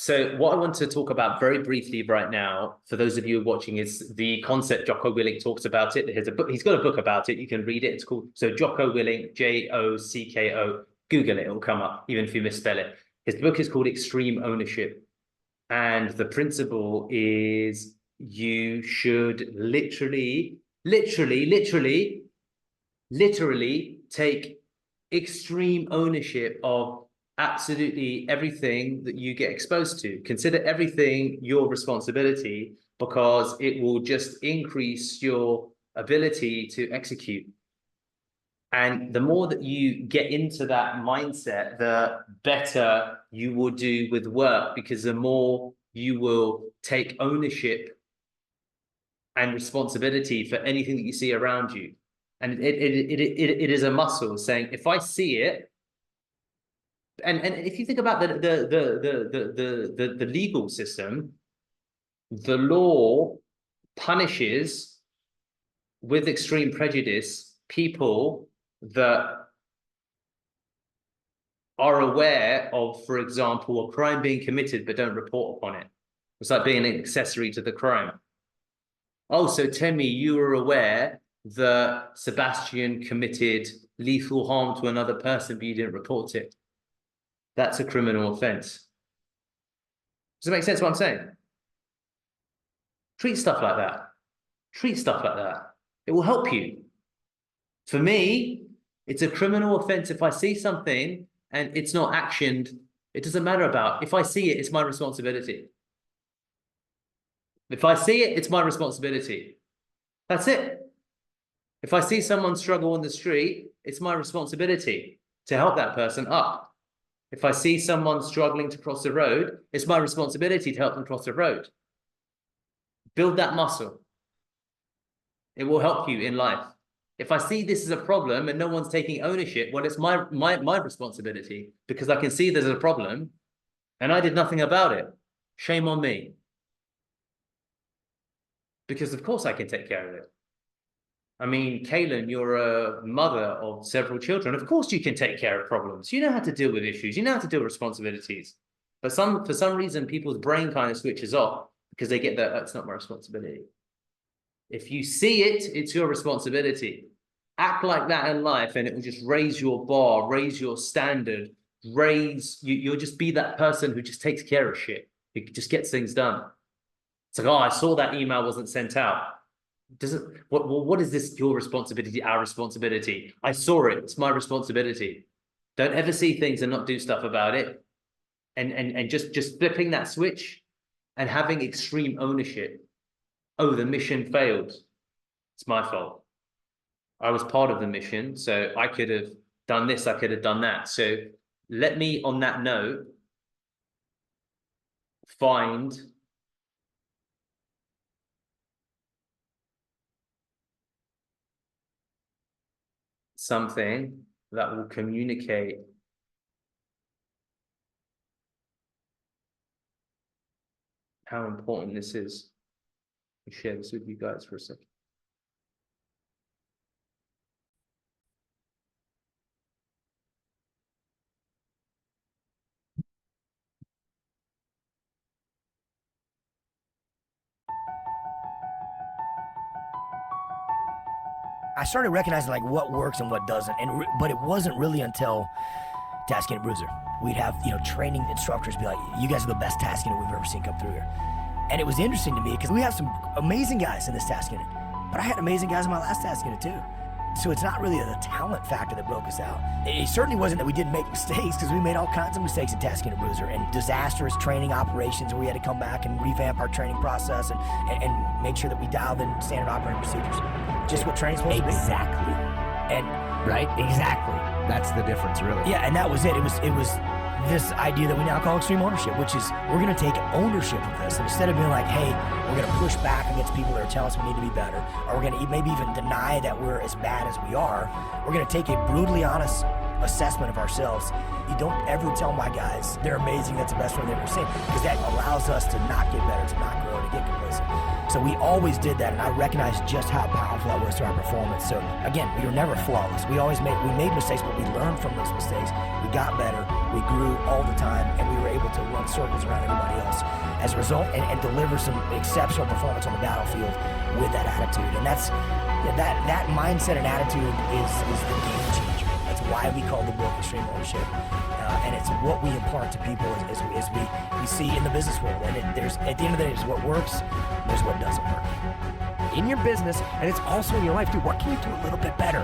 So what I want to talk about very briefly right now, for those of you watching, is the concept. Jocko Willink talks about it. He's got a book about it. You can read it. It's called, so Jocko Willink, Jocko. Google it, it'll come up, even if you misspell it. His book is called Extreme Ownership. And the principle is you should literally take extreme ownership of absolutely everything that you get exposed to. Consider everything your responsibility, because it will just increase your ability to execute. And the more that you get into that mindset, the better you will do with work, because the more you will take ownership and responsibility for anything that you see around you. And it is a muscle, saying, if I see it, and if you think about the legal system, the law punishes with extreme prejudice people that are aware of, for example, a crime being committed but don't report upon it. It's like being an accessory to the crime. Oh, so tell me you were aware that Sebastian committed lethal harm to another person, but you didn't report it. That's a criminal offense. Does it make sense what I'm saying? Treat stuff like that. Treat stuff like that. It will help you. For me, it's a criminal offense if I see something and it's not actioned. It doesn't matter about. If I see it, it's my responsibility. If I see it, it's my responsibility. That's it. If I see someone struggle on the street, it's my responsibility to help that person up. If I see someone struggling to cross the road, it's my responsibility to help them cross the road. Build that muscle. It will help you in life. If I see this is a problem and no one's taking ownership, well, it's my responsibility, because I can see there's a problem and I did nothing about it. Shame on me. Because of course I can take care of it. I mean, Kaylin, you're a mother of several children. Of course you can take care of problems. You know how to deal with issues. You know how to deal with responsibilities. But for some reason, people's brain kind of switches off because they get that, it's not my responsibility. If you see it, it's your responsibility. Act like that in life and it will just raise your bar, raise your standard, you'll just be that person who just takes care of shit. Who just gets things done. It's like, oh, I saw that email wasn't sent out. What is this? Your responsibility, our responsibility. I saw it, it's my responsibility. Don't ever see things and not do stuff about it. And just flipping that switch and having extreme ownership. Oh, the mission failed. It's my fault. I was part of the mission, so I could have done this, I could have done that. So let me, on that note, find something that will communicate how important this is. I'll share this with you guys for a second. I started recognizing like what works and what doesn't, but it wasn't really until Task Unit Bruiser. We'd have training instructors be like, "You guys are the best task unit we've ever seen come through here," and it was interesting to me because we have some amazing guys in this task unit, but I had amazing guys in my last task unit too. So it's not really the talent factor that broke us out. It certainly wasn't that we didn't make mistakes, because we made all kinds of mistakes in Task Unit Bruiser and disastrous training operations where we had to come back and revamp our training process and make sure that we dialed in standard operating procedures. Just what training's supposed to be. Exactly. And right? Exactly. That's the difference, really. yeah, and that was it. It was this idea that we now call extreme ownership, which is we're going to take ownership of this. And instead of being like, hey, we're going to push back against people that are telling us we need to be better, or we're going to maybe even deny that we're as bad as we are, we're going to take a brutally honest assessment of ourselves you don't ever tell my guys they're amazing, that's the best one they've ever seen, because that allows us to not get better, to not grow, to get complacent. So we always did that, and I recognized just how powerful that was to our performance. So again, we were never flawless. We made mistakes, but we learned from those mistakes. We got better, we grew all the time, and we were able to run circles around everybody else as a result, and deliver some exceptional performance on the battlefield with that attitude. And that mindset and attitude is the game changer. That's why we call the book Extreme Ownership. And it's what we impart to people as we see in the business world. And at the end of the day, there's what works, there's what doesn't work. In your business, and it's also in your life too, what can you do a little bit better?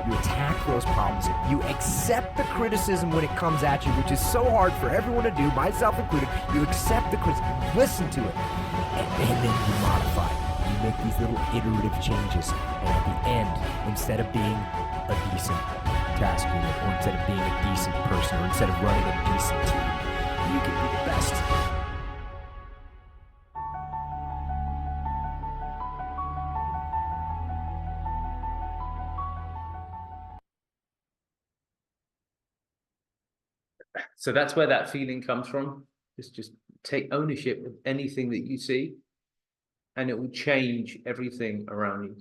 You attack those problems. You accept the criticism when it comes at you, which is so hard for everyone to do, myself included. You accept the criticism, listen to it, and then you modify. You make these little iterative changes, and at the end, instead of being a decent task unit, or instead of being a decent person, or instead of running a decent team, you can be the best. So that's where that feeling comes from. Just take ownership of anything that you see, and it will change everything around you.